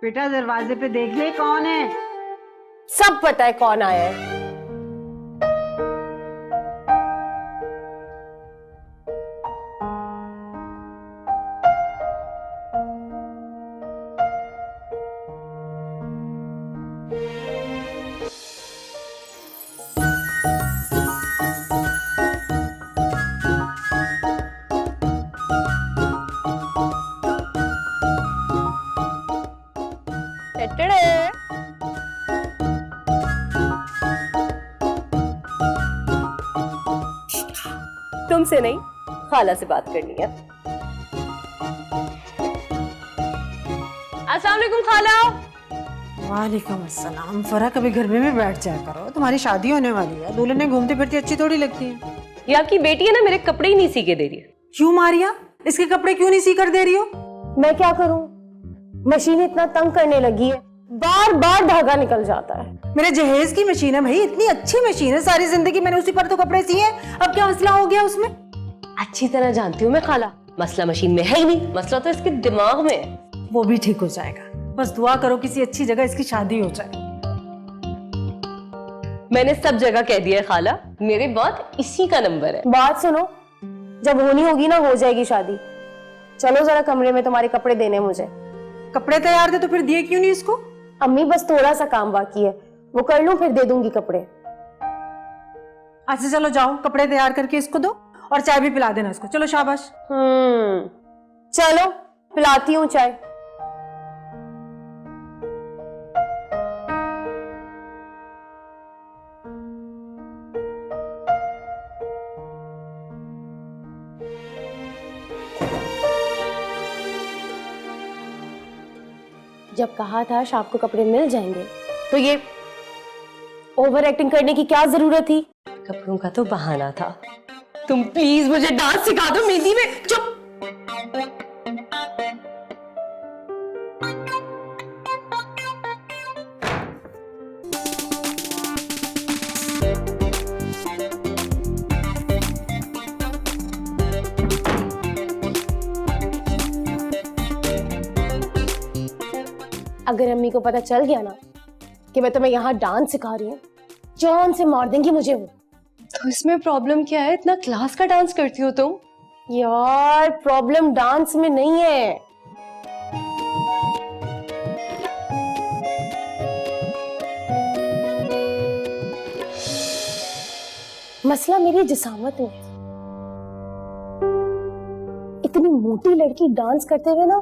बेटा दरवाजे पे देख ले कौन है। सब पता है कौन आया है। तुमसे नहीं, खाला से बात करनी है। अस्सलाम वालेकुम खाला। वालेकुम अस्सलाम। फरा कभी घर में बैठ जाया करो, तुम्हारी शादी होने वाली है। दुल्हन ने घूमती फिरती अच्छी थोड़ी लगती है। ये आपकी बेटी है ना, मेरे कपड़े ही नहीं सी के दे रही है। क्यों मारिया, इसके कपड़े क्यों नहीं सी कर दे रही हो? मैं क्या करूं, मशीन इतना तंग करने लगी है, बार बार धागा निकल जाता है। मेरे जहेज की मशीन है भाई, इतनी अच्छी मशीन है, सारी जिंदगी मैंने उसी पर तो कपड़े सिए। अब क्या मसला हो गया उसमें? अच्छी तरह जानती हूँ मैं खाला, मसला मशीन में है ही नहीं, मसला तो इसके दिमाग में है। वो भी ठीक हो जाएगा, बस दुआ करो किसी अच्छी जगह इसकी शादी हो जाए। मैंने सब जगह कह दिया है खाला, मेरे बाद इसी का नंबर है। बात सुनो, जब होनी होगी ना हो जाएगी शादी। चलो जरा कमरे में, तुम्हारे कपड़े देने मुझे। कपड़े तैयार थे तो फिर दिए क्यों नहीं इसको? अम्मी बस थोड़ा सा काम बाकी है, वो कर लूं फिर दे दूंगी कपड़े। अच्छा चलो जाओ, कपड़े तैयार करके इसको दो और चाय भी पिला देना इसको। चलो शाबाश। चलो पिलाती हूँ चाय। जब कहा था शाम को कपड़े मिल जाएंगे, तो ये ओवर एक्टिंग करने की क्या जरूरत थी? कपड़ों का तो बहाना था। तुम प्लीज मुझे डांस सिखा दो मेहंदी में। चुप। अगर अम्मी को पता चल गया ना कि मैं तुम्हें यहाँ डांस सिखा रही हूँ, जान से मार देंगी मुझे वो। तो इसमें प्रॉब्लम क्या है, इतना क्लास का डांस करती हो तुम? यार प्रॉब्लम डांस में नहीं है, मसला मेरी जिसामत में है। इतनी मोटी लड़की डांस करते हुए ना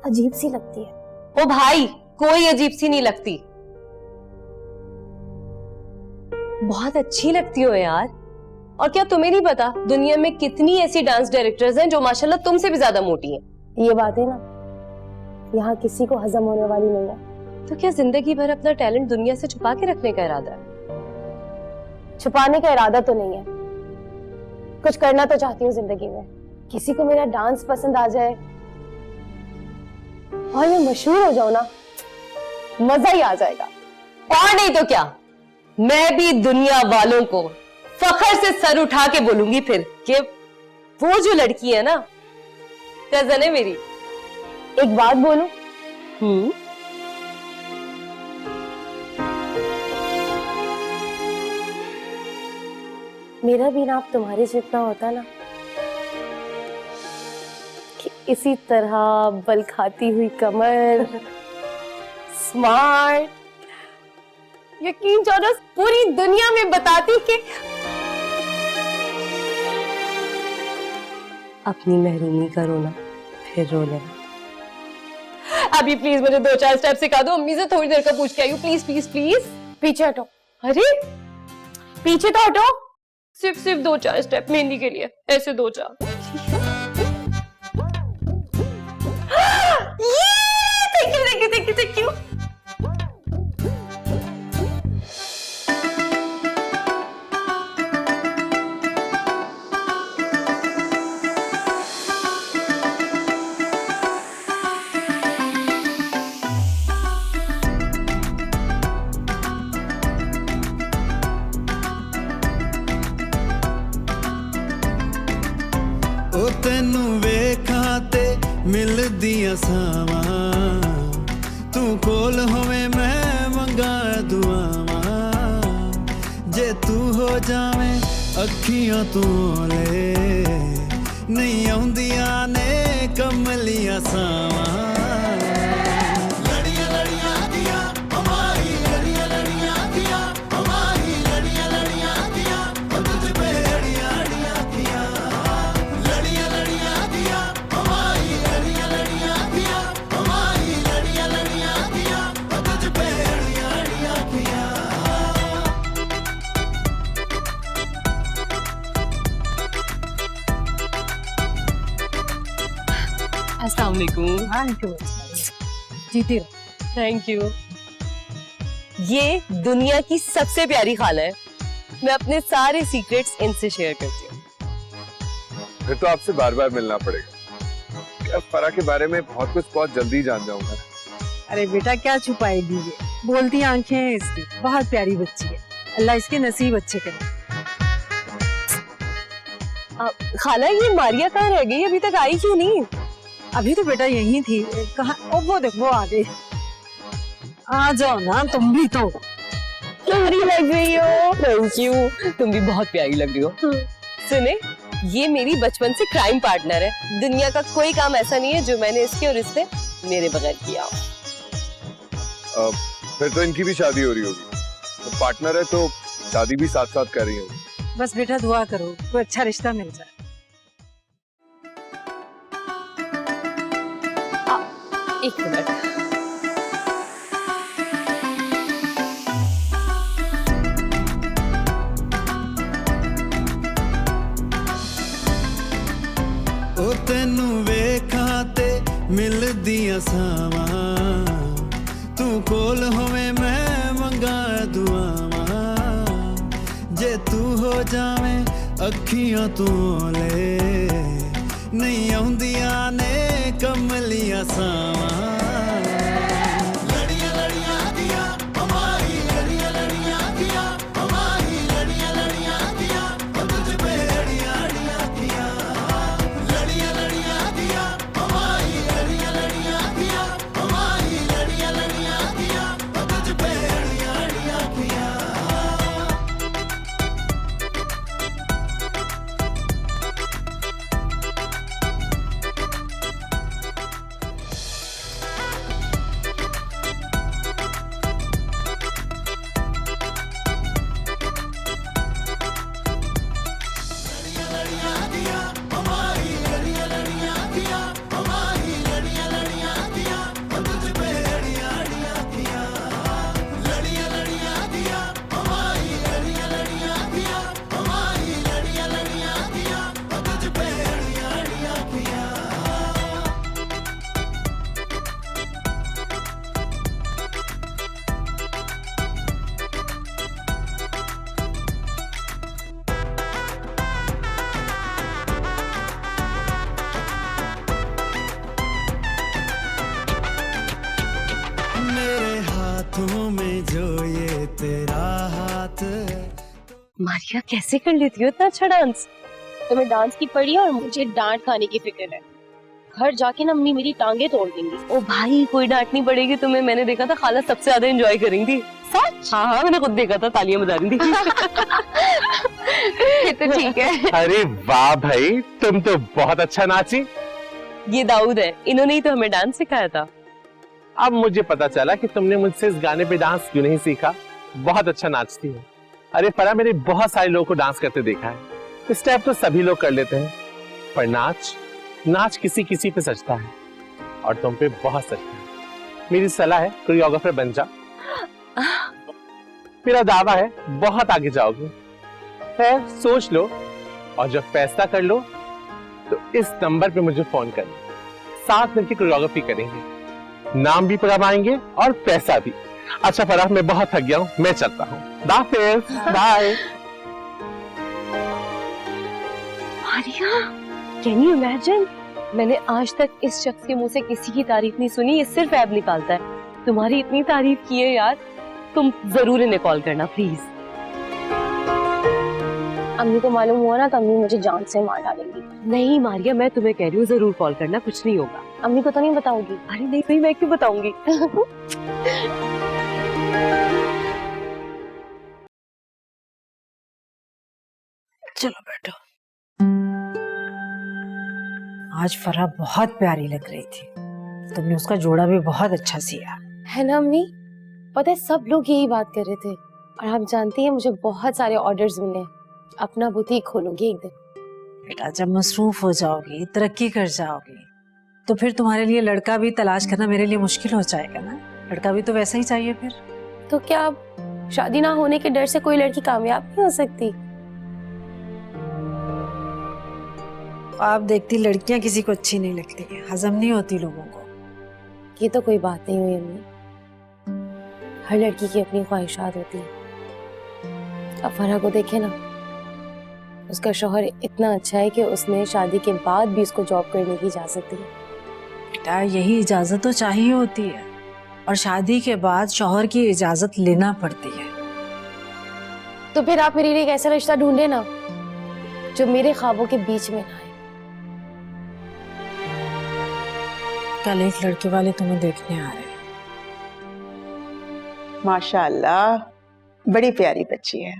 अजीब सी लगती है। ओ भाई, कोई अजीब सी नहीं लगती, बहुत अच्छी लगती हो यार। और क्या तुम्हें नहीं पता दुनिया में कितनी ऐसी डांस डायरेक्टर्स हैं जो माशाल्लाह तुमसे भी ज्यादा मोटी हैं? ये बात है ना, यहाँ किसी को हजम होने वाली नहीं है। तो क्या जिंदगी भर अपना टैलेंट दुनिया से छुपा के रखने का इरादा है? छुपाने का इरादा तो नहीं है, कुछ करना तो चाहती हूँ जिंदगी में। किसी को मेरा डांस पसंद आ जाए और मैं मशहूर हो जाऊं ना, मजा ही आ जाएगा। और नहीं तो क्या, मैं भी दुनिया वालों को फखर से सर उठा के बोलूंगी फिर कि वो जो लड़की है ना, कजन है मेरी। एक बात बोलूं? मेरा भी नाप तुम्हारे जितना होता ना, कि इसी तरह बल खाती हुई कमर, स्मार्ट, यकीन जानो पूरी दुनिया में बताती कि अपनी महरूमी करो ना फिर रो लेना। अभी प्लीज मुझे 2-4 स्टेप सिखा दो, अम्मी से थोड़ी देर का पूछ के आई हूँ। Please please please. पीछे हटो। अरे पीछे तो हटो। सिर्फ 2-4 स्टेप मेहंदी के लिए, ऐसे 2-4। Thank you. ओ तेनू वेखां ते मिलदियां सावां, तू कोल होवे मैं मंगा दुआवा जे तू हो जावे अखियां तू ले नहीं आउंदियां ने कमलियां सावा लड़ियां लड़ियां दिया हमारी लड़ियां लड़ियां दिया हमारी लड़ियां लड़ियां दिया और तुझ पे अड़ियां अड़ियां दिया लड़ियां लड़ियां दिया हमारी लड़ियां लड़ियां दिया हमारी लड़ियां लड़ियां दिया और तुझ पे अड़ियां अड़ियां दिया अस्सलाम वालेकुम। हाँ जीती रहो। Thank you. ये दुनिया की सबसे प्यारी खाला है। मैं अपने सारे सीक्रेट्स इनसे शेयर करती हूँ। फिर तो आपसे बार बार मिलना पड़ेगा। अब फरा के बारे में बहुत जल्दी जान जाऊंगा। अरे बेटा क्या छुपाएगी ये, बोलती आंखें हैं इसकी, बहुत प्यारी बच्ची है। अल्लाह इसके नसीब अच्छे करे। खाला ये मारिया कहाँ रह गई, अभी तक आई क्यों नहीं? अभी तो बेटा यही थी, कहाँ वो देखो आ गई। आ जाओ ना तुम भी तो। प्यारी लग रही हो। थैंक यू, तुम भी बहुत प्यारी लग रही हो। सुने, ये मेरी बचपन से क्राइम पार्टनर है। दुनिया का कोई काम ऐसा नहीं है जो मैंने इसके और इससे मेरे बगैर किया हो। फिर तो इनकी भी शादी हो रही होगी। तो पार्टनर है तो शादी भी साथ साथ कर रही होगी। बस बेटा दुआ करो कोई अच्छा रिश्ता मिल जाए। एक मिनट। ओ तेनू वेखा ते मिलदियां सावा तू कोल होवे मैं मंगा दुआवा जे तू हो जावे अखियां तू ले नहीं आउंदियां ने कमलियां सावा लड़ियां लड़ियां दिया हमारी लड़ियां लड़ियां दिया हमारी लड़ियां लड़ियां दिया और तुझ पे अड़ियां अड़ियां दिया लड़ियां लड़ियां दिया हमारी लड़ियां लड़ियां दिया हमारी लड़ियां लड़ियां दिया और तुझ पे अड़ियां अड़ियां दिया मेरे हाथों में जो ये तेरा हाथ मारिया कैसे कर लेती हो इतना अच्छा डांस? तुम्हें डांस की पड़ी है और मुझे डांट खाने की फिक्र है। घर जाके ना अम्मी मेरी टांगे तोड़ देंगी। ओ भाई कोई डांटनी पड़ेगी तुम्हें। मैंने देखा था खाला सबसे ज्यादा एंजॉय करेंगी थी। सच? हाँ मैंने खुद देखा था, तालियां बजा रही थी। ये तो ठीक है। अरे वाह भाई, तुम तो बहुत अच्छा नाची। ये दाऊद है, इन्होंने ही तो हमें डांस सिखाया था। अब मुझे पता चला कि तुमने मुझसे इस गाने पे डांस क्यों नहीं सीखा। बहुत अच्छा नाचती हो। अरे फरा, मैंने बहुत सारे लोगों को डांस करते देखा है। इस टाइप तो सभी लोग कर लेते हैं, पर नाच किसी किसी पे सजता है और तुम पे बहुत सजता है। मेरी सलाह है कोरियोग्राफर बन जा। मेरा दावा है बहुत आगे जाओगे। खैर सोच लो और जब फैसला कर लो तो इस नंबर पे मुझे फोन करना। साथ मिलकर कोरियोग्राफी करेंगे, नाम भी पढ़वाएंगे और पैसा भी। अच्छा फराह, मैं बहुत थक गया हूँ, मैं चलता हूँ। Bye. Maria, can you imagine? मैंने आज तक इस शख्स के मुंह से किसी की तारीफ नहीं सुनी। ये सिर्फ ऐब निकालता है। तुम्हारी इतनी तारीफ की है यार। तुम जरूर इन्हें कॉल करना प्लीज। अम्मी को मालूम हुआ ना तो अम्मी मुझे जान से मार डालेंगी। नहीं मारिया, मैं तुम्हें कह रही हूँ जरूर कॉल करना, कुछ नहीं होगा। अम्मी को तो नहीं बताओगी? अरे नहीं भाई, मैं क्यों बताऊंगी। चलो बैठो। आज फरा बहुत प्यारी लग रही थी। तुमने उसका जोड़ा भी बहुत अच्छा सिया। है ना अम्मी? पता है सब लोग यही बात कर रहे थे। और आप जानती हैं मुझे बहुत सारे ऑर्डर्स मिले हैं। अपना बुटीक खोलूंगी एक दिन। बेटा जब मसरूफ हो जाओगी, तरक्की कर जाओगी, तो फिर तुम्हारे लिए लड़का भी तलाश करना मेरे लिए मुश्किल हो जाएगा ना। लड़का भी तो वैसा ही चाहिए फिर। तो क्या अब शादी ना होने के डर से कोई लड़की कामयाब नहीं हो सकती? आप देखती लड़कियां किसी को अच्छी नहीं लगती है, हजम नहीं होती लोगों को। ये तो कोई बात नहीं हुई अम्मी। हर लड़की की अपनी ख्वाहिशात होती है। अब फरहा को देखे ना, उसका शौहर इतना अच्छा है कि उसने शादी के बाद भी उसको जॉब करने की इजाजत दी। बेटा यही इजाजत तो चाहिए होती है, और शादी के बाद शौहर की इजाजत लेना पड़ती है। तो फिर आप मेरे लिए एक ऐसा रिश्ता ढूंढे ना जो मेरे ख्वाबों के बीच में ना आए। कल एक लड़के वाले तुम्हें देखने आ रहे हैं। माशाअल्लाह, बड़ी प्यारी बच्ची है।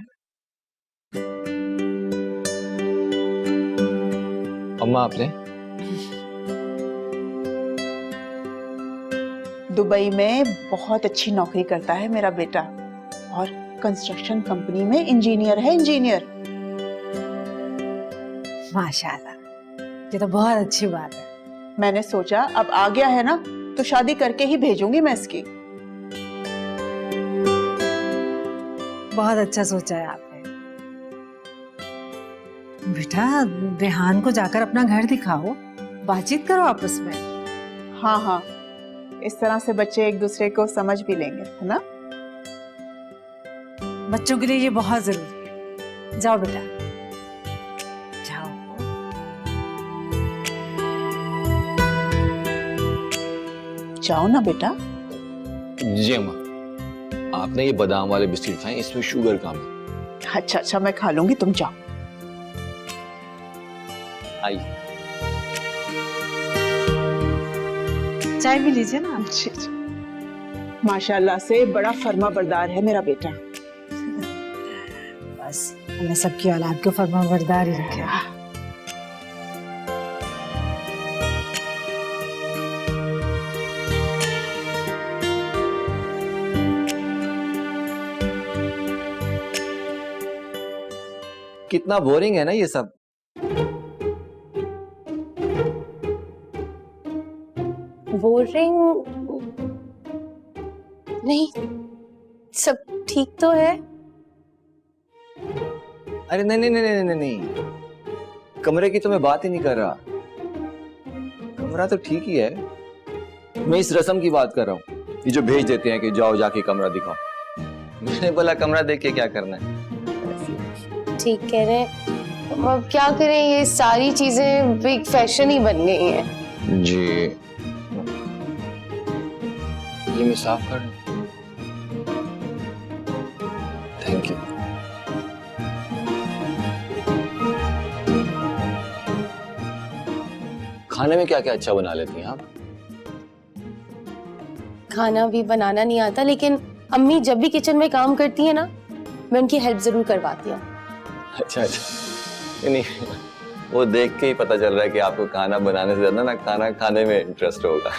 अम्मा आपने? दुबई में बहुत अच्छी नौकरी करता है मेरा बेटा, और कंस्ट्रक्शन कंपनी में इंजीनियर है, इंजीनियर। माशाल्लाह, ये तो बहुत अच्छी बात है। मैंने सोचा अब आ गया है ना तो शादी करके ही भेजूंगी मैं इसकी। बहुत अच्छा सोचा है आपने। बेटा रेहान को जाकर अपना घर दिखाओ, बातचीत करो आपस में। हाँ हाँ, इस तरह से बच्चे एक दूसरे को समझ भी लेंगे, है ना। बच्चों के लिए ये बहुत जरूरी है। जाओ बेटा जाओ। जाओ ना बेटा। जी अम्मा, आपने ये बादाम वाले बिस्किट खाए, इसमें शुगर कम है। अच्छा अच्छा, मैं खा लूंगी, तुम जाओ। आइए। चाय भी लीजिए ना। जी जी, माशाल्लाह से बड़ा फर्मा बरदार है मेरा बेटा। बस अल्लाह सबकी औलाद को फरमाबरदार ही रखे। कितना बोरिंग है ना ये सब। बोरिंग नहीं, सब ठीक तो है। अरे नहीं नहीं नहीं नहीं नहीं नहीं, कमरे की तो मैं बात ही नहीं कर रहा। कमरा तो ठीक ही है, मैं इस रस्म की बात कर रहा हूँ, ये जो भेज देते हैं कि जाओ जाके कमरा दिखाओ। मैंने बोला कमरा देख के क्या करना है। ठीक कह रहे हैं। अब क्या करें, ये सारी चीजें एक फैशन ही बन गई हैं। जी, ये मैं साफ कर दूं? Thank you. खाने में क्या क्या अच्छा बना लेती हैं आप? खाना भी बनाना नहीं आता, लेकिन अम्मी जब भी किचन में काम करती है ना, मैं उनकी हेल्प जरूर करवाती हूँ। अच्छा अच्छा, नहीं वो देख के ही पता चल रहा है कि आपको खाना बनाने से ज्यादा ना खाना खाने में इंटरेस्ट होगा।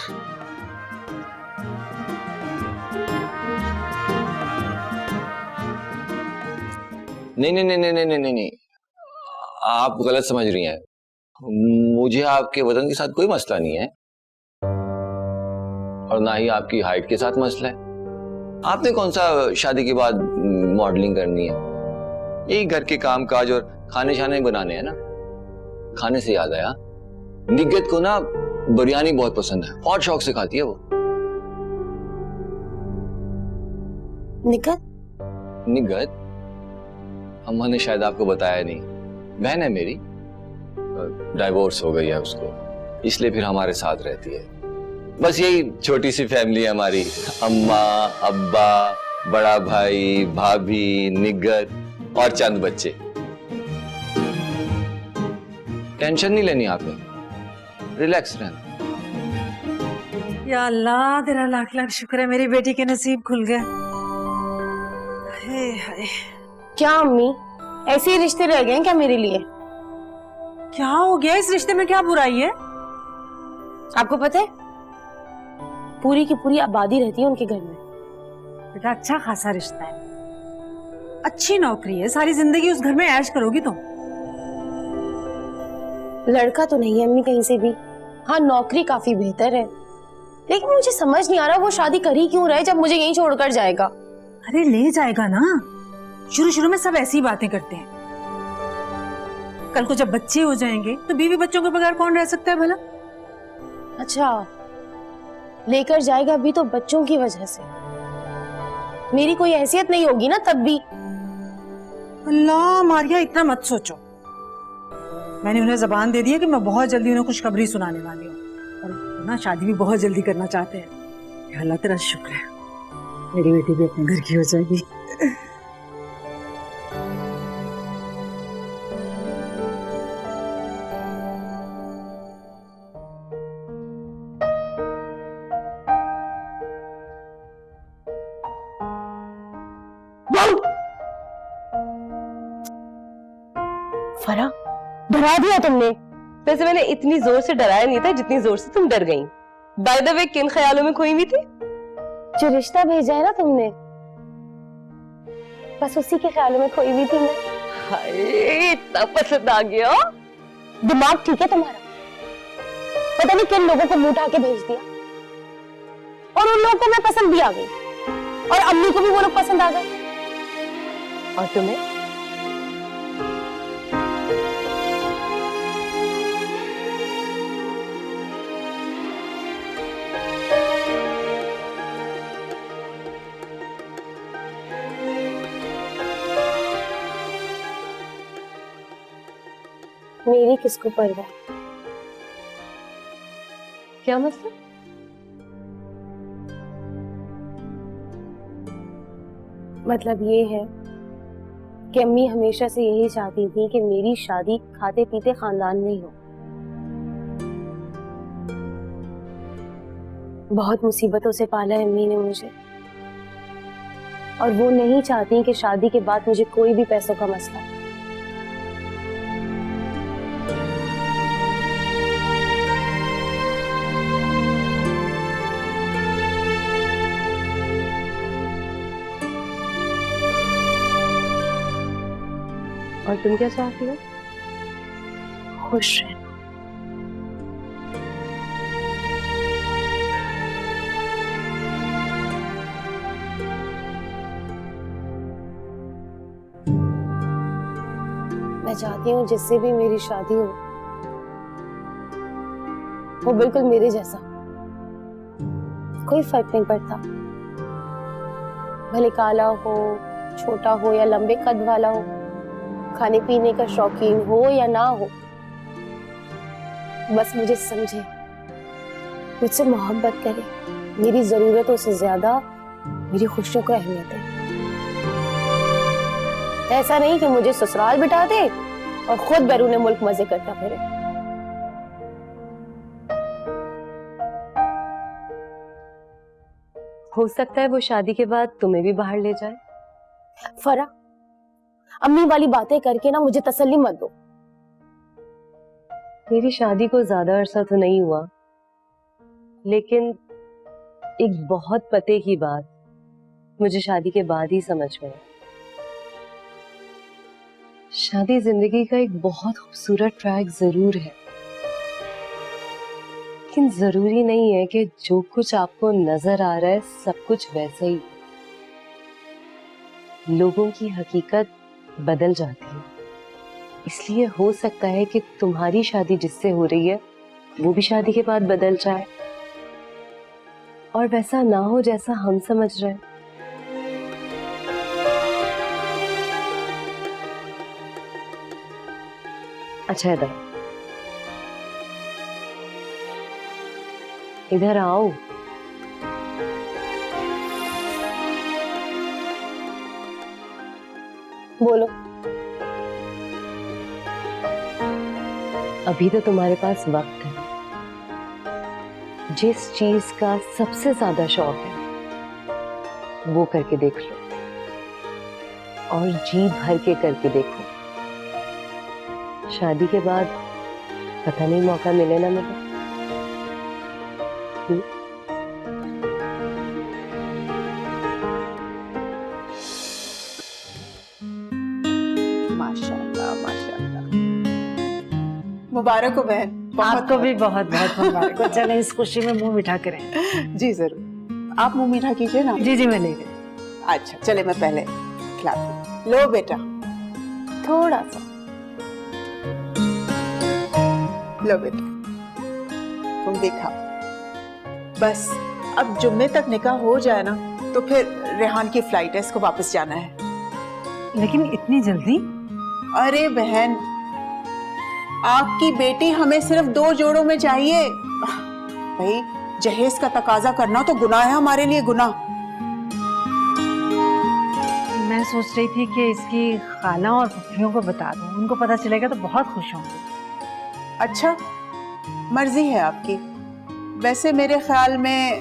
नहीं नहीं नहीं नहीं नहीं नहीं नहीं, आप गलत समझ रही हैं। मुझे आपके वजन के साथ कोई मसला नहीं है, और ना ही आपकी हाइट के साथ मसला है। आपने कौन सा शादी के बाद मॉडलिंग करनी है? यही घर के काम काज और खाने शाने बनाने हैं ना। खाने से याद आया, निगत को ना बिरयानी बहुत पसंद है, बहुत शौक से खाती है वो। निगत? निगत अम्मा ने शायद आपको बताया नहीं, बहन है मेरी, डाइवोर्स हो गई है उसको, इसलिए फिर हमारे साथ रहती है। बस यही छोटी सी फैमिली है हमारी, अम्मा अब्बा बड़ा भाई भाभी निगत और चंद बच्चे। टेंशन नहीं लेनी आपने, रिलैक्स रहना। या अल्लाह तेरा लाख लाख शुक्र है मेरी बेटी के नसीब खुल गए। हाय क्या अम्मी, ऐसे ही रिश्ते रह गए हैं क्या मेरे लिए? क्या हो गया? इस रिश्ते में क्या बुराई है? आपको पता है, पूरी की पूरी आबादी रहती है उनके घर में। बेटा अच्छा खासा रिश्ता है, अच्छी नौकरी है, सारी जिंदगी उस घर में ऐश करोगी तुम। लड़का तो नहीं है अम्मी कहीं से भी। हाँ, नौकरी काफी बेहतर है, लेकिन मुझे समझ नहीं आ रहा वो शादी कर ही क्यों रहे जब मुझे यहीं छोड़कर जाएगा। अरे ले जाएगा ना, शुरू शुरू में सब ऐसी बातें करते हैं, कल को जब बच्चे हो जाएंगे तो बीवी बच्चों के बगैर कौन रह सकता है भला? अच्छा, लेकर जाएगा भी तो बच्चों की वजह से। मेरी कोई हैसियत नहीं होगी ना तब भी। अल्लाह मारिया इतना मत सोचो, मैंने उन्हें जबान दे दी है कि मैं बहुत जल्दी उन्हें खुशखबरी सुनाने वाली हूँ, और ना शादी भी बहुत जल्दी करना चाहते हैं। अल्लाह तेरा शुक्र है, मेरी बेटी भी अपने घर की हो जाएगी। फरा, डरा दिया तुमने। वैसे मैंने इतनी जोर से डराया नहीं था जितनी जोर से तुम डर गई। बाय द वे, किन ख्यालों में खोई हुई थी? जो रिश्ता भेजा है ना तुमने, बस उसी के ख्यालों में खोई हुई थी मैं। हाय, इतना पसंद आ गया। दिमाग ठीक है तुम्हारा? पता नहीं किन लोगों को मुंह उठा के भेज दिया, और उन लोगों को मैं पसंद भी आ गई, और अम्मी को भी वो लोग पसंद आ गए, और तुम्हें? मेरी किसको परवाह? क्या मतलब? मतलब ये है कि अम्मी हमेशा से यही चाहती थी कि मेरी शादी खाते पीते खानदान में ही हो। बहुत मुसीबतों से पाला है अम्मी ने मुझे, और वो नहीं चाहती कि शादी के बाद मुझे कोई भी पैसों का मसला। और तुम क्या चाहती हो? खुश रहना। मैं चाहती हूँ जिससे भी मेरी शादी हो वो बिल्कुल मेरे जैसा, कोई फर्क नहीं पड़ता, भले काला हो, छोटा हो या लंबे कद वाला हो, खाने पीने का शौकीन हो या ना हो, बस मुझे समझे, मुझसे मोहब्बत करे, मेरी जरूरतों से ज्यादा मेरी खुशियों को अहमियत है। ऐसा नहीं कि मुझे ससुराल बिठा दे और खुद बैरून मुल्क मजे करता फिरे। हो सकता है वो शादी के बाद तुम्हें भी बाहर ले जाए। फरा, अम्मी वाली बातें करके ना मुझे तसल्ली मत दो। मेरी शादी को ज्यादा अरसा तो नहीं हुआ, लेकिन एक बहुत पते की बात मुझे शादी के बाद ही समझ में आई। शादी जिंदगी का एक बहुत खूबसूरत ट्रैक जरूर है, लेकिन जरूरी नहीं है कि जो कुछ आपको नजर आ रहा है सब कुछ वैसे ही। लोगों की हकीकत बदल जाती है, इसलिए हो सकता है कि तुम्हारी शादी जिससे हो रही है वो भी शादी के बाद बदल जाए, और वैसा ना हो जैसा हम समझ रहे हैं। अच्छा इधर आओ। बोलो। अभी तो तुम्हारे पास वक्त है, जिस चीज का सबसे ज्यादा शौक है वो करके देख लो, और जी भर के करके देखो। शादी के बाद पता नहीं मौका मिले ना मिले। माशाल्लाह माशाल्लाह। मुबारक हो बहन, आपको भी बहुत बहुत मुबारक हो। चले इस खुशी में मुंह मीठा करें। जी जरूर, आप मुंह मीठा कीजिए ना। जी जी मैं ले गई। अच्छा चले, मैं पहले खिलाती हूँ। लो बेटा, थोड़ा सा। लो बेटा, तुम देखा। बस अब जुम्मे तक निकाह हो जाए ना तो फिर रेहान की फ्लाइट है, इसको वापस जाना है। लेकिन इतनी जल्दी? अरे बहन, आपकी बेटी हमें सिर्फ 2 जोड़ों में चाहिए। भाई जहेज का तकाजा करना तो गुनाह है हमारे लिए, गुनाह। मैं सोच रही थी कि इसकी खाला और फुफ्फियों को बता दूं, उनको पता चलेगा तो बहुत खुश होंगे। अच्छा, मर्जी है आपकी। वैसे मेरे ख्याल में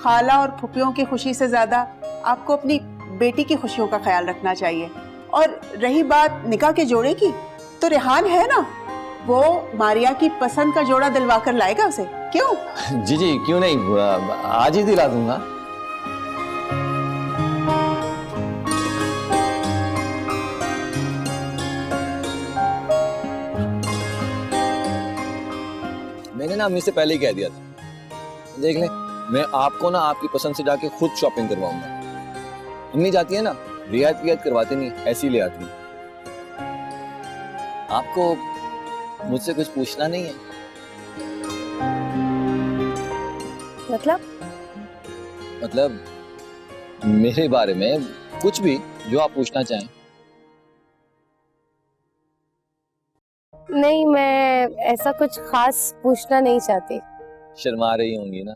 खाला और फुफियों की खुशी से ज्यादा आपको अपनी बेटी की खुशियों का ख्याल रखना चाहिए। और रही बात निकाह के जोड़े की, तो रेहान है ना, वो मारिया की पसंद का जोड़ा दिलवा कर लाएगा उसे। क्यों? जी जी क्यों नहीं, आज ही दिला दूंगा। मैंने ना अम्मी से पहले ही कह दिया था, देख ले मैं आपको ना आपकी पसंद से जाके खुद शॉपिंग करवाऊंगा। अम्मी जाती है ना, रियायत वियायत करवाती नहीं, ऐसी ले आती। आपको मुझसे कुछ पूछना नहीं है? मतलब मेरे बारे में कुछ भी जो आप पूछना चाहें। नहीं, मैं ऐसा कुछ खास पूछना नहीं चाहती। शर्मा रही होंगी ना।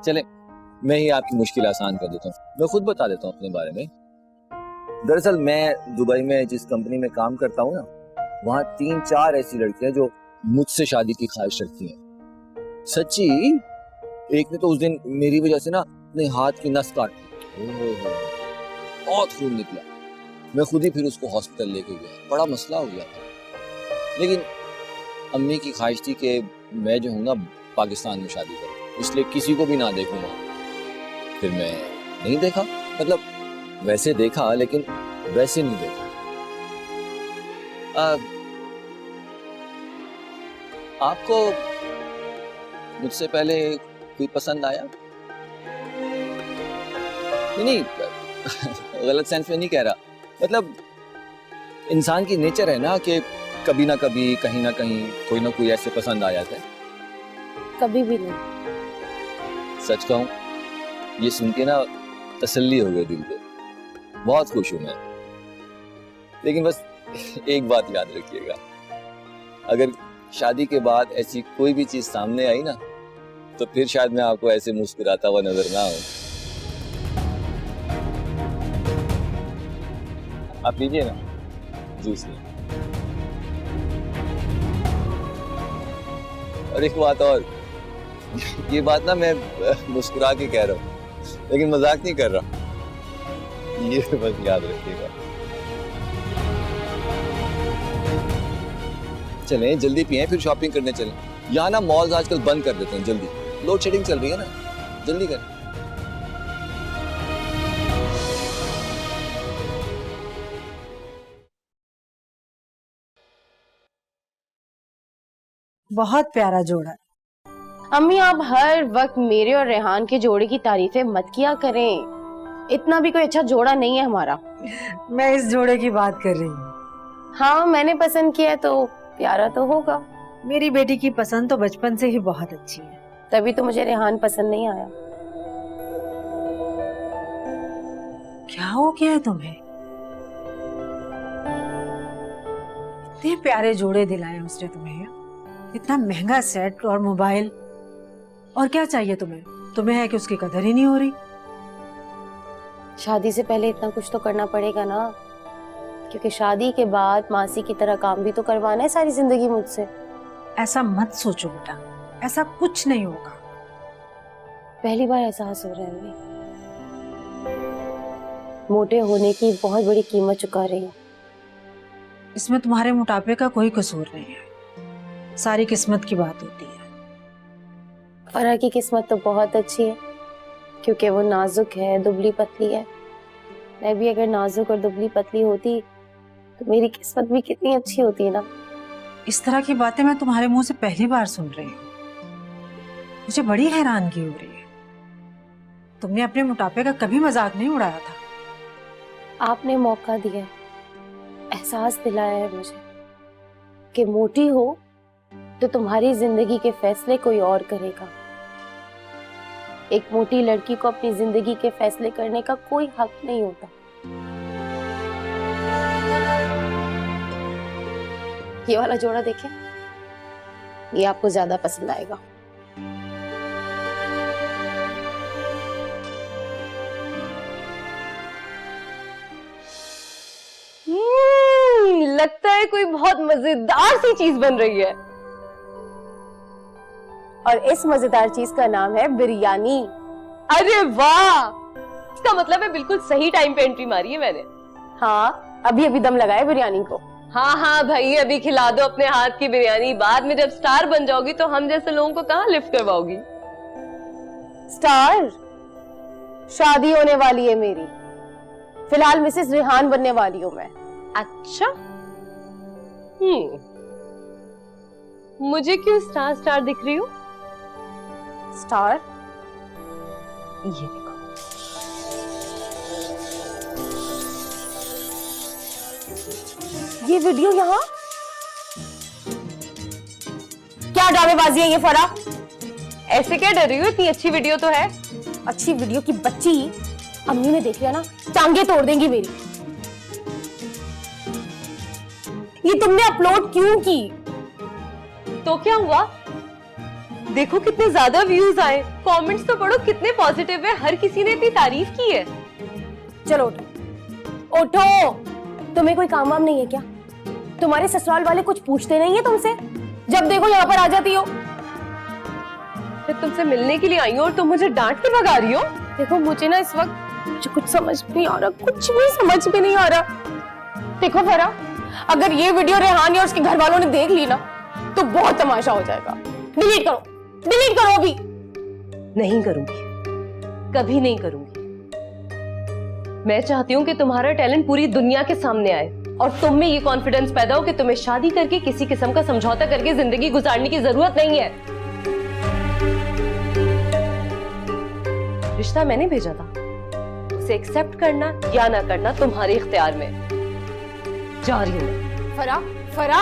चले मैं ही आपकी मुश्किल आसान कर देता हूँ, मैं खुद बता देता हूँ अपने बारे में। दरअसल मैं दुबई में जिस कंपनी में काम करता हूँ ना, वहाँ 3-4 ऐसी लड़कियां जो मुझसे शादी की ख्वाहिश रखती हैं। सच्ची, एक ने तो उस दिन मेरी वजह से ना अपने हाथ की नस काट दी, बहुत खून निकला। मैं खुद ही फिर उसको हॉस्पिटल लेके गया, बड़ा मसला हो गया था। लेकिन अम्मी की ख्वाहिश थी कि मैं जो हूँ ना पाकिस्तान में शादी करूँ, इसलिए किसी को भी ना देखूंगा। फिर मैं नहीं देखा, मतलब वैसे देखा लेकिन वैसे नहीं देखा। आपको मुझसे पहले कोई पसंद आया? नहीं गलत सेंस में नहीं कह रहा, मतलब इंसान की नेचर है ना कि कभी ना कभी कहीं ना कहीं कोई ना कोई ऐसे पसंद आ जाता है। कभी भी नहीं। सच कहूं, ये सुन के ना तसल्ली हो गई दिल पे, बहुत खुश हूं मैं। लेकिन बस एक बात याद रखिएगा, अगर शादी के बाद ऐसी कोई भी चीज सामने आई ना, तो फिर शायद मैं आपको ऐसे मुस्कुराता हुआ नजर ना आऊं। आप लीजिए ना जूस लीजिए। और एक बात और, ये बात ना मैं मुस्कुरा के कह रहा हूँ, लेकिन मजाक नहीं कर रहा, ये बस याद रखिएगा। चलें जल्दी पिए, फिर शॉपिंग करने चलें। यहाँ ना मॉल्स आजकल बंद कर देते हैं जल्दी, लोड शेडिंग चल रही है ना, जल्दी करें। बहुत प्यारा जोड़ा। अम्मी आप हर वक्त मेरे और रेहान के जोड़े की तारीफें मत किया करें, इतना भी कोई अच्छा जोड़ा नहीं है हमारा। मैं इस जोड़े की बात कर रही हूँ। हाँ मैंने पसंद किया तो प्यारा तो होगा। मेरी बेटी की पसंद तो बचपन से ही बहुत अच्छी है। तभी तो मुझे रेहान पसंद नहीं आया। क्या हो गया है तुम्हें? इतने प्यारे जोड़े दिलाए उसने तुम्हें, इतना महंगा सेट और मोबाइल, और क्या चाहिए तुम्हें? तुम्हें है कि उसकी कदर ही नहीं हो रही? शादी से पहले इतना कुछ तो करना पड़ेगा ना, क्योंकि शादी के बाद मासी की तरह काम भी तो करवाना है सारी जिंदगी मुझसे। ऐसा मत सोचो बेटा, ऐसा कुछ नहीं होगा। पहली बार एहसास हो रहा है हमें, मोटे होने की बहुत बड़ी कीमत चुका रही हूँ। इसमें तुम्हारे मोटापे का कोई कसूर नहीं है, सारी किस्मत की बात होती है। फरा की किस्मत तो बहुत अच्छी है क्योंकि वो नाजुक है, दुबली पतली है। मैं भी अगर नाजुक और दुबली पतली होती तो मेरी किस्मत भी कितनी अच्छी होती है ना। इस तरह की बातें मैं तुम्हारे मुंह से पहली बार सुन रही हूँ, मुझे बड़ी हैरानगी हो रही है। तुमने अपने मोटापे का कभी मजाक नहीं उड़ाया था। आपने मौका दिया है, एहसास दिलाया है मुझे कि मोटी हो तो तुम्हारी जिंदगी के फैसले कोई और करेगा। एक मोटी लड़की को अपनी जिंदगी के फैसले करने का कोई हक नहीं होता। ये वाला जोड़ा देखें, ये आपको ज्यादा पसंद आएगा। लगता है कोई बहुत मजेदार सी चीज बन रही है। और इस मजेदार चीज का नाम है बिरयानी। अरे वाह, इसका मतलब है बिल्कुल सही टाइम पे एंट्री मारी है मैंने। हाँ, अभी अभी दम लगाए बिरयानी को। हाँ हाँ भाई, अभी खिला दो अपने हाथ की बिरयानी। बाद में जब स्टार बन जाओगी तो हम जैसे लोगों को कहाँ लिफ्ट करवाओगी। स्टार? शादी होने वाली है मेरी, फिलहाल मिसेस रेहान बनने वाली हूँ मैं। अच्छा, मुझे क्यों स्टार स्टार दिख रही हो? स्टार? ये देखो, ये वीडियो यहाँ? क्या ड्रामेबाजी है ये फरा? ऐसे क्या डर रही हो? इतनी अच्छी वीडियो तो है। अच्छी वीडियो की बच्ची अम्मी ने देख लिया ना, टांगे तोड़ देंगी मेरी। ये तुमने अपलोड क्यों की? तो क्या हुआ? देखो कितने ज्यादा व्यूज आए, कमेंट्स तो पढ़ो कितने पॉजिटिव है, हर किसी ने इतनी तारीफ की है। चलो उठो, उठो। तुम्हें कोई काम वाम नहीं है क्या? तुम्हारे ससुराल वाले कुछ पूछते नहीं है तुमसे? जब देखो यहाँ पर आ जाती हो। मैं तुमसे मिलने के लिए आई हूँ और तुम मुझे डांट के भगा रही हो। देखो मुझे ना इस वक्त मुझे कुछ समझ नहीं आ रहा, कुछ भी समझ में नहीं आ रहा। देखो फरा, अगर ये वीडियो रेहान और उसके घर वालों ने देख ली ना तो बहुत तमाशा हो जाएगा। डिलीट करो, डिलीट करो अभी। नहीं करूंगी, कभी नहीं करूंगी। मैं चाहती हूँ कि तुम्हारा टैलेंट पूरी दुनिया के सामने आए और तुम में ये कॉन्फिडेंस पैदा हो कि तुम्हें शादी करके किसी किस्म का समझौता करके जिंदगी गुजारने की जरूरत नहीं है। रिश्ता मैंने भेजा था, उसे एक्सेप्ट करना या ना करना तुम्हारे इख्तियार में। जा रही हूँ। फरा, फरा,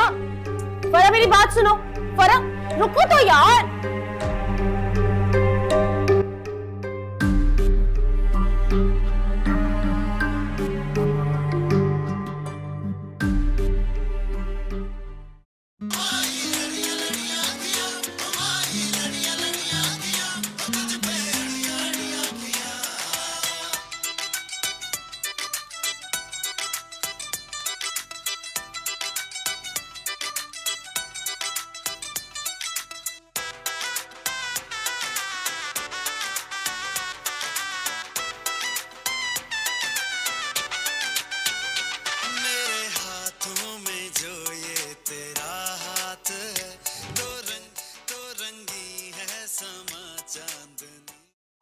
फरा मेरी बात सुनो। फरा रुको तो यार।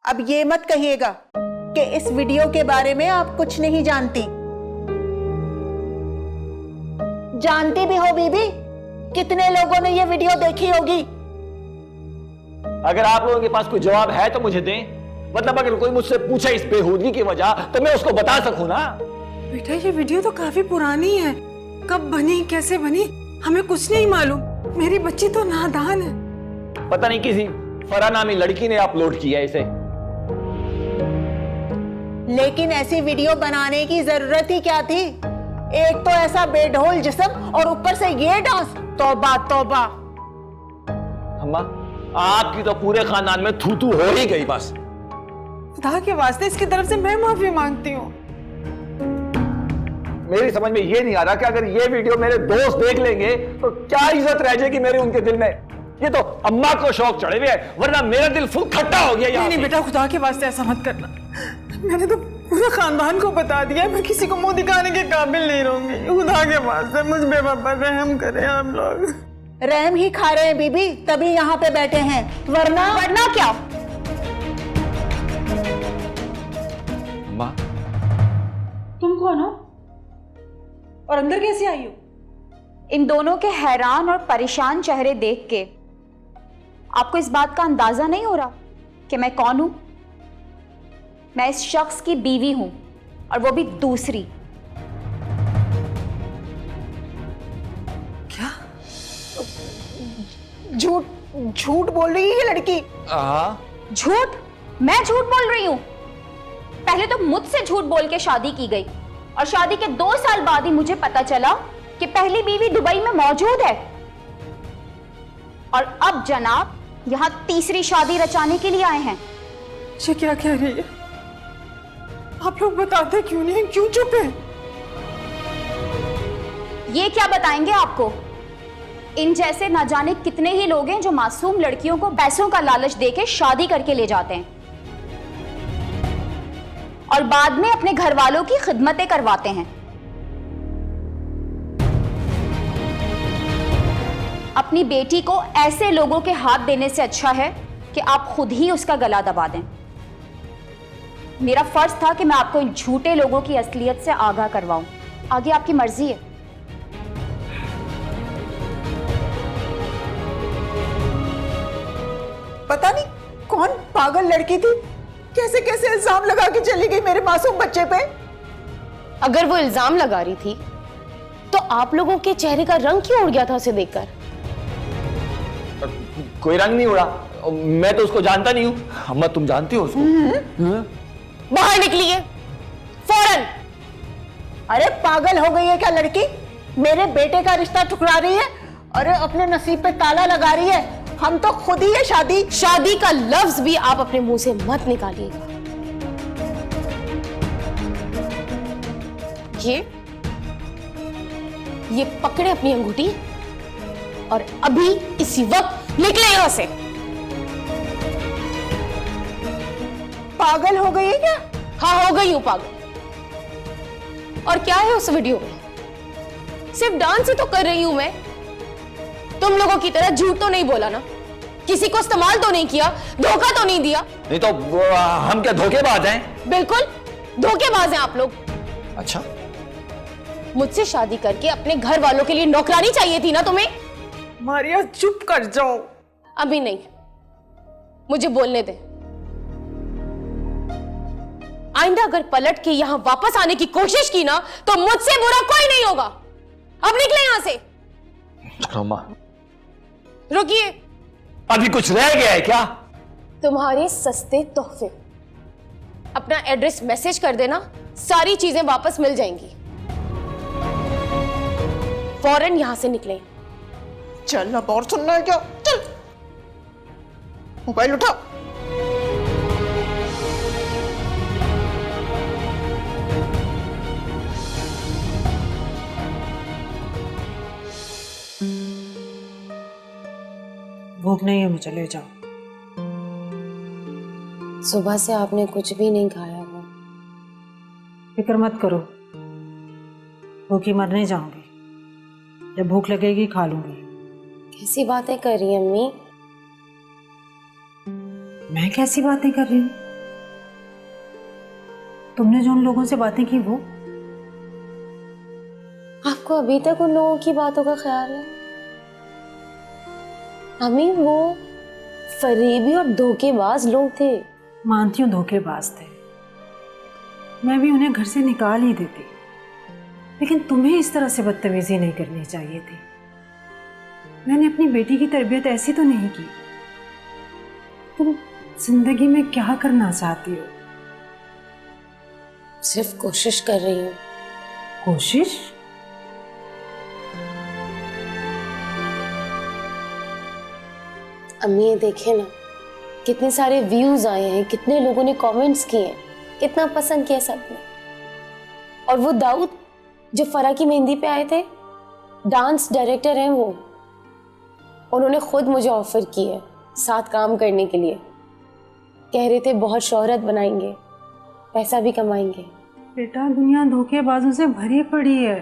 अब ये मत कहिएगा कि इस वीडियो के बारे में आप कुछ नहीं जानती। जानती भी हो बीबी, कितने लोगों ने ये वीडियो देखी होगी। अगर आप लोगों के पास कोई जवाब है तो मुझे दें। मतलब अगर कोई मुझसे पूछे इस बेहूदगी की वजह तो मैं उसको बता सकूं ना। बेटा ये वीडियो तो काफी पुरानी है, कब बनी कैसे बनी हमें कुछ नहीं मालूम। मेरी बच्ची तो नादान है। पता नहीं किसी फरा नामी लड़की ने अपलोड किया इसे। लेकिन ऐसी वीडियो बनाने की जरूरत ही क्या थी? एक तो ऐसा बेढोल जिस्म और ऊपर से ये डांस। तौबा तौबा। अम्मा आपकी तो पूरे खानदान में थू थू हो ही गई बस। खुदा के वास्ते इसकी तरफ से मैं माफी मांगती हूँ। मेरी समझ में ये नहीं आ रहा कि अगर ये वीडियो मेरे दोस्त देख लेंगे तो क्या इज्जत रह जाएगी मेरी उनके दिल में। ये तो अम्मा को शौक चढ़े हुए है, वरना मेरा दिल फुल खट्टा हो गया यहाँ नहीं पे। बेटा, खुदा के वास्ते ऐसा मत करना। मैंने तो पूरे खानदान को बता दिया, मैं किसी को मुंह दिखाने के काबिल नहीं रहूंगी। खुदा के वास्ते मुझ बेवफा रहम करें हम लोग। रहम ही खा रहे हैं बीबी, तभी यहाँ पे बैठे हैं, वरना क्या? अम्मा, तुम कौन हो और अंदर कैसे आई हो? इन दोनों के हैरान और परेशान चेहरे देख के आपको इस बात का अंदाजा नहीं हो रहा कि मैं कौन हूं? मैं इस शख्स की बीवी हूं, और वो भी दूसरी। क्या? झूठ बोल रही है ये लड़की। झूठ? मैं झूठ बोल रही हूं? पहले तो मुझसे झूठ बोल के शादी की गई, और शादी के 2 साल बाद ही मुझे पता चला कि पहली बीवी दुबई में मौजूद है, और अब जनाब यहां तीसरी शादी रचाने के लिए आए हैं। ये क्या कह रही है? आप लोग बताते क्यों नहीं, क्यों चुप है? ये क्या बताएंगे आपको? इन जैसे न जाने कितने ही लोग हैं जो मासूम लड़कियों को पैसों का लालच देके शादी करके ले जाते हैं, और बाद में अपने घर वालों की खिदमतें करवाते हैं। अपनी बेटी को ऐसे लोगों के हाथ देने से अच्छा है कि आप खुद ही उसका गला दबा दें। मेरा फर्ज था कि मैं आपको इन झूठे लोगों की असलियत से आगाह करवाऊं। आगे आपकी मर्जी है। पता नहीं कौन पागल लड़की थी, कैसे कैसे इल्जाम लगा के चली गई मेरे मासूम बच्चे पे। अगर वो इल्जाम लगा रही थी तो आप लोगों के चेहरे का रंग क्यों उड़ गया था उसे देखकर? कोई रंग नहीं उड़ा, मैं तो उसको जानता नहीं हूँ। अम्मा तुम जानती हो उसको? बाहर निकलिए फौरन। अरे पागल हो गई है क्या लड़की? मेरे बेटे का रिश्ता ठुकरा रही है, अरे अपने नसीब पे ताला लगा रही है। हम तो खुद ही है शादी का लफ्ज भी आप अपने मुंह से मत निकालिएगा। ये पकड़े अपनी अंगूठी और अभी इसी वक्त निकले यहां से। पागल हो गई है क्या? हाँ, हो गई हूं पागल। और क्या है उस वीडियो में? सिर्फ डांस ही तो कर रही हूं मैं। तुम लोगों की तरह झूठ तो नहीं बोला ना, किसी को इस्तेमाल तो नहीं किया, धोखा तो नहीं दिया। नहीं तो हम क्या धोखेबाज हैं? बिल्कुल धोखेबाज हैं आप लोग। अच्छा, मुझसे शादी करके अपने घर वालों के लिए नौकरानी चाहिए थी ना तुम्हें? मारिया चुप कर जाओ। अभी नहीं, मुझे बोलने दे। आइंदा अगर पलट के यहां वापस आने की कोशिश की ना तो मुझसे बुरा कोई नहीं होगा। अब निकले यहां से। अम्मा रुकिए। अभी कुछ रह गया है क्या? तुम्हारे सस्ते तोहफे। अपना एड्रेस मैसेज कर देना, सारी चीजें वापस मिल जाएंगी। फौरन यहां से निकले। चल अब और सुनना है क्या? चल मोबाइल उठा। भूख नहीं है, मुझे ले जाओ। सुबह से आपने कुछ भी नहीं खाया है। फिक्र मत करो, भूखी मरने जाऊंगी। जब भूख लगेगी खा लूंगी। कैसी बातें कर रही हैं अम्मी? मैं कैसी बातें कर रही हूँ? तुमने जो उन लोगों से बातें की वो? आपको अभी तक उन लोगों की बातों का ख्याल है? अम्मी वो फरेबी और धोखेबाज लोग थे। मानती हूँ धोखेबाज थे, मैं भी उन्हें घर से निकाल ही देती, लेकिन तुम्हें इस तरह से बदतमीजी नहीं करनी चाहिए थी। मैंने अपनी बेटी की तरबियत ऐसी तो नहीं की। तुम जिंदगी में क्या करना चाहती हो? सिर्फ कोशिश कर रही हूँ। कोशिश? अम्मी ये देखे ना, कितने सारे व्यूज आए हैं, कितने लोगों ने कमेंट्स किए हैं, कितना पसंद किया सबने। और वो दाऊद जो फरा की मेहंदी पे आए थे, डांस डायरेक्टर हैं वो। उन्होंने खुद मुझे ऑफर की है साथ काम करने के लिए। कह रहे थे बहुत शोहरत बनाएंगे, पैसा भी कमाएंगे। बेटा दुनिया धोखेबाजों से भरी पड़ी है,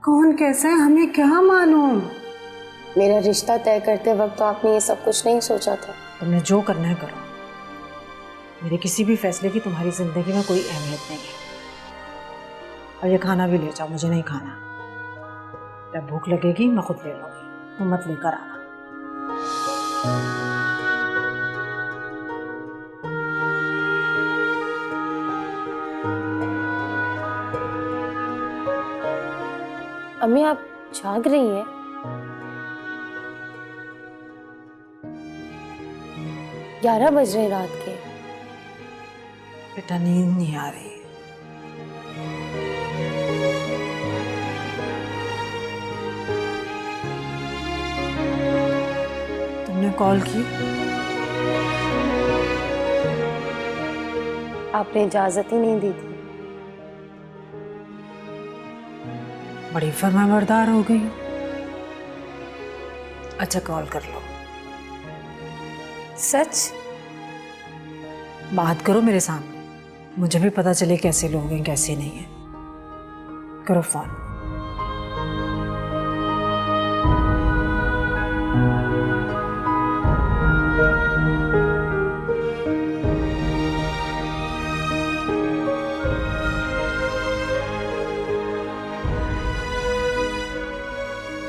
कौन कैसा है हमें क्या मालूम। मेरा रिश्ता तय करते वक्त तो आपने ये सब कुछ नहीं सोचा था। तुमने जो करना है करो, मेरे किसी भी फैसले की तुम्हारी जिंदगी में कोई अहमियत नहीं है। और ये खाना भी ले जाओ, मुझे नहीं खाना। जब भूख लगेगी मैं खुद ले लूंगी, तुम मत लेकर आना। अम्मी आप जाग रही हैं? ग्यारह बज रहे रात के। बेटा नींद नहीं आ रही। तुमने कॉल की? आपने इजाजत ही नहीं दी थी। बड़ी फरमाबरदार हो गई। अच्छा कॉल कर लो। सच? बात करो मेरे सामने, मुझे भी पता चले कैसे लोग हैं कैसे नहीं है। करो फोन।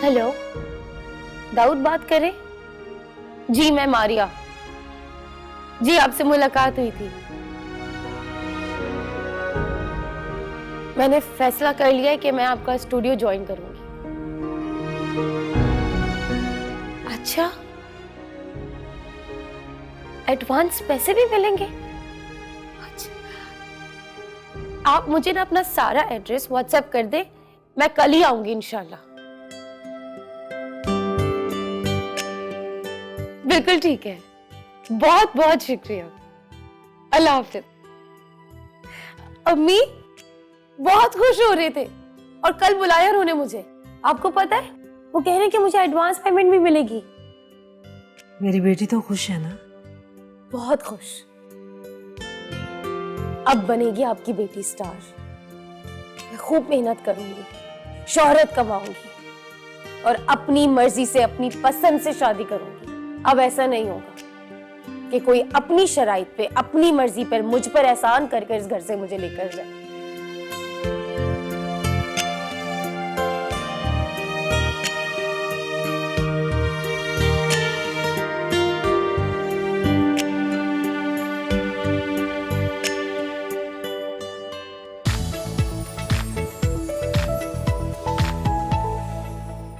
हेलो, दाऊद बात करे? जी मैं मारिया। जी आपसे मुलाकात हुई थी। मैंने फैसला कर लिया है कि मैं आपका स्टूडियो ज्वाइन करूंगी। अच्छा, एडवांस पैसे भी मिलेंगे? अच्छा, आप मुझे ना अपना सारा एड्रेस व्हाट्सएप कर दे, मैं कल ही आऊंगी इंशाल्लाह। बिल्कुल ठीक है, बहुत बहुत शुक्रिया। अल्लाह हाफिज। अम्मी बहुत खुश हो रहे थे और कल बुलाया उन्होंने मुझे। आपको पता है वो कह रहे हैं कि मुझे एडवांस पेमेंट भी मिलेगी। मेरी बेटी तो खुश है ना? बहुत खुश। अब बनेगी आपकी बेटी स्टार। मैं खूब मेहनत करूंगी, शोहरत कमाऊंगी और अपनी मर्जी से अपनी पसंद से शादी करूंगी। अब ऐसा नहीं होगा कि कोई अपनी शराइत पे अपनी मर्जी पर मुझ पर एहसान करके इस घर से मुझे लेकर जाए।